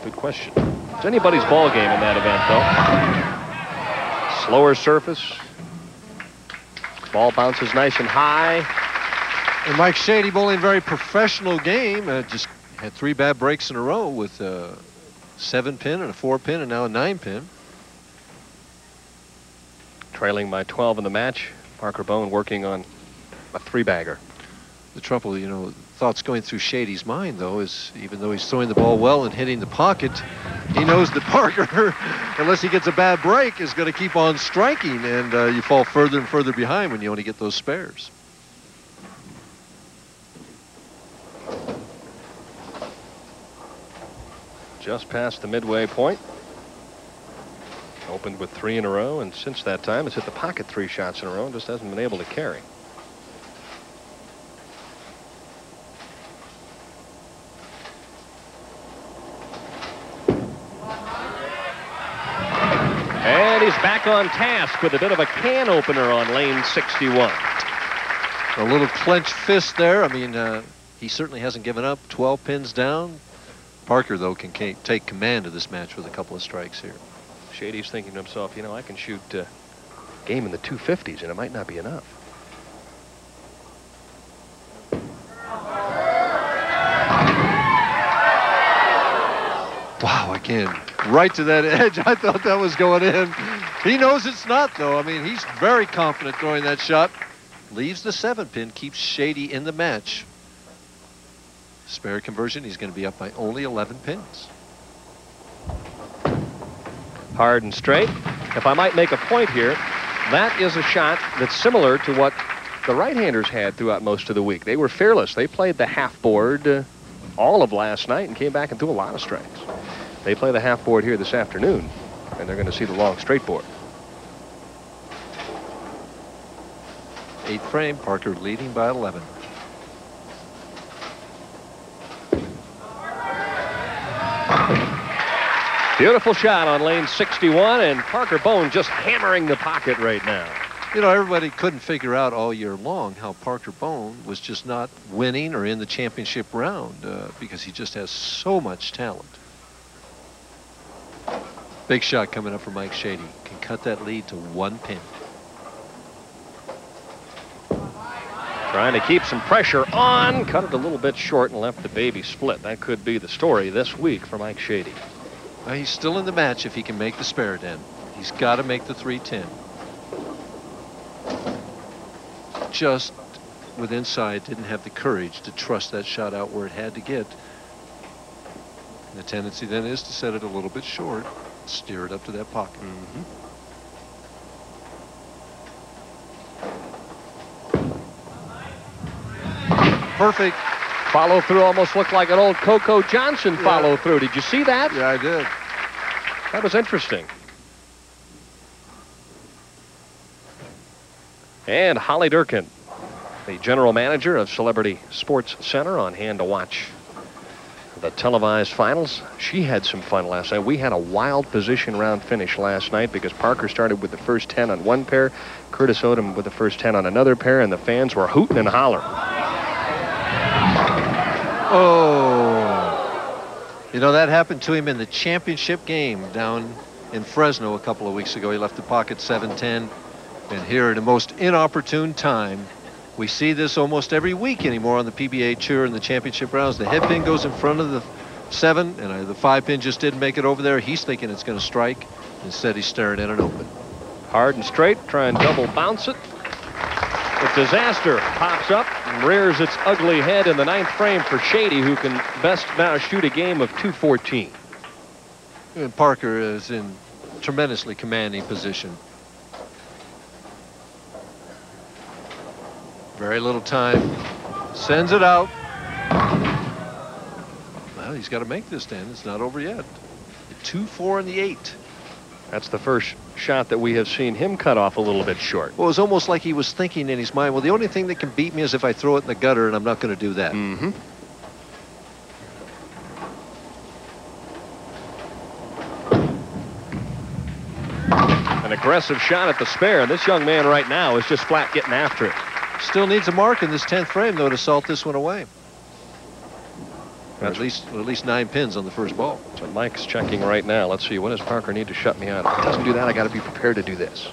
Good question. It's anybody's ball game in that event, though. Slower surface. Ball bounces nice and high. And Mike Shady bowling a very professional game. Just had 3 bad breaks in a row with a 7-pin and a 4-pin and now a 9-pin. Trailing by 12 in the match. Parker Bohn working on a 3-bagger. The trouble, you know, thoughts going through Shady's mind, though, is even though he's throwing the ball well and hitting the pocket, he knows that Parker, unless he gets a bad break, is going to keep on striking, and you fall further and further behind when you only get those spares. Just past the midway point. Opened with 3 in a row, and since that time has hit the pocket 3 shots in a row and just hasn't been able to carry. And he's back on task with a bit of a can opener on lane 61. A little clenched fist there. I mean, he certainly hasn't given up. 12 pins down. Parker, though, can take command of this match with a couple of strikes here. Shady's thinking to himself, you know, I can shoot game in the 250s, and it might not be enough. Wow, again, right to that edge. I thought that was going in. He knows it's not, though. I mean, he's very confident throwing that shot. Leaves the 7-pin, keeps Shady in the match. Spare conversion, he's going to be up by only 11 pins. Hard and straight. If I might make a point here, that is a shot that's similar to what the right-handers had throughout most of the week. They were fearless. They played the half board all of last night and came back and threw a lot of strikes. They play the half board here this afternoon, and they're going to see the long straight board. 8th frame, Parker leading by 11. Beautiful shot on lane 61, and Parker Bohn just hammering the pocket right now. You know, everybody couldn't figure out all year long how Parker Bohn was just not winning or in the championship round because he just has so much talent. Big shot coming up for Mike Shady. Can cut that lead to 1 pin. Trying to keep some pressure on. Cut it a little bit short and left the baby split. That could be the story this week for Mike Shady. Well, he's still in the match if he can make the spare den. He's got to make the 310. Just with inside, didn't have the courage to trust that shot out where it had to get. And the tendency then is to set it a little bit short, steer it up to that pocket. Perfect. Follow through almost looked like an old Coco Johnson follow through. Did you see that? Yeah, I did. That was interesting. And Holly Durkin, the general manager of Celebrity Sports Center, on hand to watch the televised finals. She had some fun last night. We had a wild position round finish last night because Parker started with the first 10 on one pair, Curtis Odom with the first 10 on another pair, and the fans were hooting and hollering. Oh, you know, that happened to him in the championship game down in Fresno a couple of weeks ago. He left the pocket 7-10, and here at a most inopportune time, we see this almost every week anymore on the PBA Tour in the championship rounds. The head pin goes in front of the 7, and the 5 pin just didn't make it over there. He's thinking it's going to strike. Instead, he's staring at an open. Hard and straight, try and double bounce it. But disaster pops up and rears its ugly head in the 9th frame for Shady, who can best now shoot a game of 214. And Parker is in tremendously commanding position. Very little time. Sends it out. Well, he's got to make this then. It's not over yet. The 2-4 and the 8. That's the first shot that we have seen him cut off a little bit short. Well, it was almost like he was thinking in his mind, well, the only thing that can beat me is if I throw it in the gutter, and I'm not going to do that. An aggressive shot at the spare. This young man right now is just flat getting after it. Still needs a mark in this 10th frame, though, to salt this one away. Or at least 9 pins on the first ball. So Mike's checking right now. Let's see. What does Parker need to shut me out? If he doesn't do that, I got to be prepared to do this.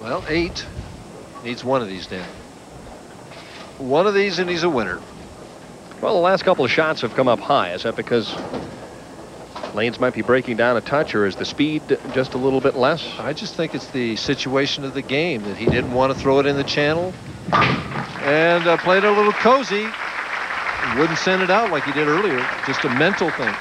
Well, 8 needs one of these, Dan. One of these and he's a winner. Well, the last couple of shots have come up high. Is that because lanes might be breaking down a touch, or is the speed just a little bit less? I just think it's the situation of the game that he didn't want to throw it in the channel and played it a little cozy. Wouldn't send it out like he did earlier. Just a mental thing.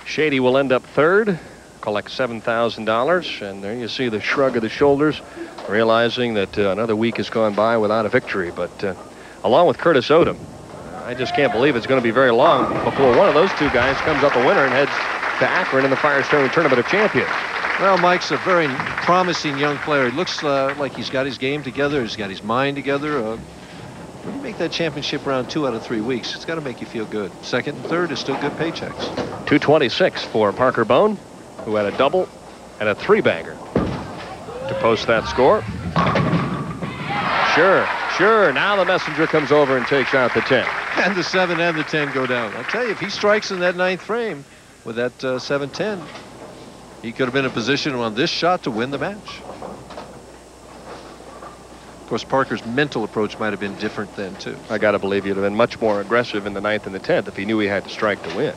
Shady will end up third, collect $7,000, and there you see the shrug of the shoulders, realizing that another week has gone by without a victory. But along with Curtis Odom, I just can't believe it's going to be very long before one of those two guys comes up a winner and heads to Akron in the Firestone Tournament of Champions. Well, Mike's a very promising young player. He looks like he's got his game together. He's got his mind together. When you make that championship round 2 out of 3 weeks, it's got to make you feel good. Second and third is still good paychecks. 226 for Parker Bohn, who had a double and a 3-bagger to post that score. Sure. Now the messenger comes over and takes out the 10. And the 7 and the 10 go down. I tell you, if he strikes in that 9th frame with that 7-10, he could have been in position on this shot to win the match. Of course, Parker's mental approach might have been different then, too. I got to believe he'd have been much more aggressive in the 9th and the 10th if he knew he had to strike to win.